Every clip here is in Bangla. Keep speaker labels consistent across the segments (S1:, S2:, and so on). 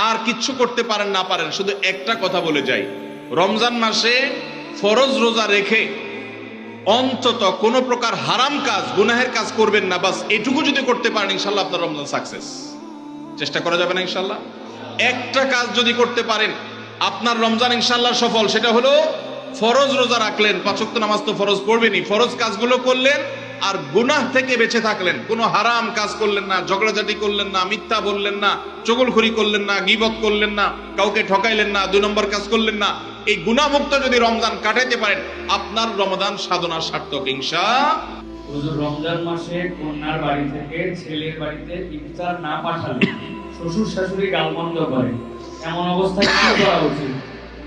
S1: আর কিচ্ছু করতে পারেন না পারেন, শুধু একটা কথা বলে যাই, রমজান মাসে ফরজ রোজা রেখে অন্তত কোন প্রকার হারাম কাজ, গুনাহের কাজ করবেন না। বাস এটুকু যদি করতে পারেন ইনশাল্লাহ আপনার রমজান সাকসেস। চেষ্টা করা যাবে না ইনশাল্লাহ? একটা কাজ যদি করতে পারেন আপনার রমজান ইনশাল্লাহ সফল। সেটা হলো ফরজ রোজা রাখলেন, 5 ওয়াক্ত নামাজ তো ফরজ পড়বেনই, ফরজ কাজগুলো করলেন আর গুনাহ থেকে বেঁচে থাকলেন। কোনো হারাম কাজ করলেন না, ঝগড়াঝাটি করলেন না, মিথ্যা বললেন না, চগলখড়ি করলেন না, গীবত করলেন না, কাউকে ঠকাইলেন না, 2 নম্বর কাজ করলেন না। এই গুনাহমুক্ত যদি রমজান কাটাইতে পারেন আপনার রমজান সাধনা সার্থক ইনশাআল্লাহ।
S2: হুজুর, রমজান মাসে কন্যার বাড়ি থেকে ছেলের বাড়িতে ইফতার না পাঠালে শ্বশুর শাশুড়ি গালমন্দ করে, এমন অবস্থায় কি করা উচিত?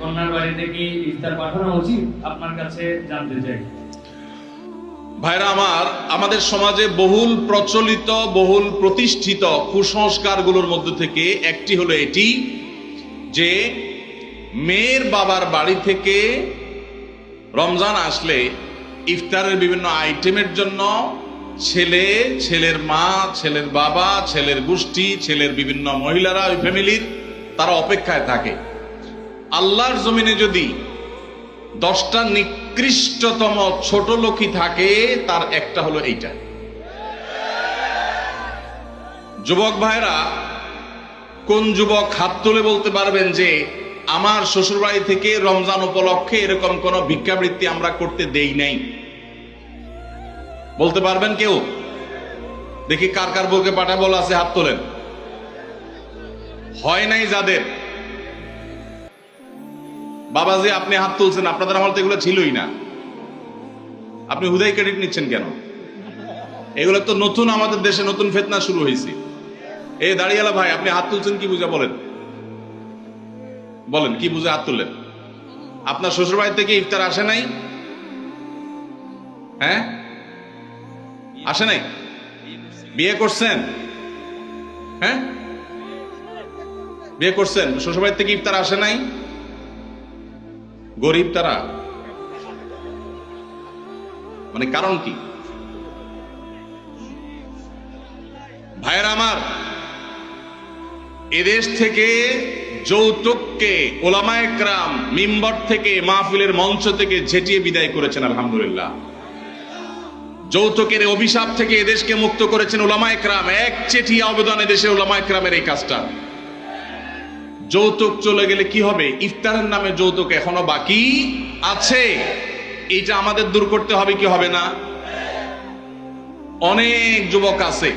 S2: কন্যার বাড়িতে কি ইফতার পাঠানো উচিত? আপনার কাছে জানতে চাই।
S1: ভাইরা আমার, আমাদের সমাজে বহুল প্রচলিত, বহুল প্রতিষ্ঠিত কুসংস্কারগুলোর মধ্যে থেকে একটি হলো এটি যে মেয়ের বাবার বাড়ি থেকে রমজান আসলে ইফতারের বিভিন্ন আইটেমের জন্য ছেলে, ছেলের মা, ছেলের বাবা, ছেলের গোষ্ঠী, ছেলের বিভিন্ন মহিলারা, ওই ফ্যামিলির তারা অপেক্ষায় থাকে। আল্লাহর জমিনে যদি 10টা নিকৃষ্টতম ছোট লোকই থাকে তার একটা হলো এইটা। যুবক ভাইরা, কোন যুবক হাত তুলে বলতে পারবেন যে আমার শ্বশুরবাড়ি থেকে রমজান উপলক্ষে এরকম কোন ভিক্ষাবৃত্তি আমরা করতে দেই নাই? বলতে পারবেন কেউ? দেখি কার কার বউকে পাঠা বলা আছে, হাত তোলেন। হয় নাই যাদের। বাবাজি আপনি হাত তুলছেন, আপনাদের আমল তো এগুলো ছিলই না, আপনি হুদাই ক্রেডিট নিচ্ছেন কেন? এগুলো তো নতুন, আমাদের দেশে নতুন ফিতনা শুরু হয়েছে। এই দাঁড়িয়ালা ভাই, আপনি হাত তুলছেন কি বুঝা? বলেন বলেন কি বুঝে হাত তুললেন? আপনার শ্বশুর বাড়ি থেকে ইফতার আসে নাই? হ্যাঁ, আসে নাই? বিয়ে করছেন? হ্যাঁ, বিয়ে করছেন, শ্বশুর বাড়ি থেকে ইফতার আসে নাই? গরিব তারা, মানে কারণ কি? ভাইয়ের আমার, এদেশ থেকে যৌতুককে ওলামায়ে কেরাম মিম্বর থেকে, মাহফিলের মঞ্চ থেকে ঝেঁটিয়ে বিদায় করেছেন আলহামদুলিল্লাহ। যৌতুকের অভিশাপ থেকে এদেশকে মুক্ত করেছেন ওলামায়ে কেরাম। এক চিঠি আবেদন এদেশের ওলামায়ে কেরামের এই কাজটা। যৌতুক চলে গেলে কি হবে? ইফতারের নামে যৌতুক এখনো বাকি আছে, এটা আমাদের দূর করতে হবে কি হবে না? অনেক যুবক আছে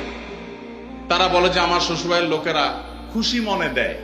S1: তারা বলে যে আমার শ্বশুরবাড়ির লোকেরা খুশি মনে দেয়,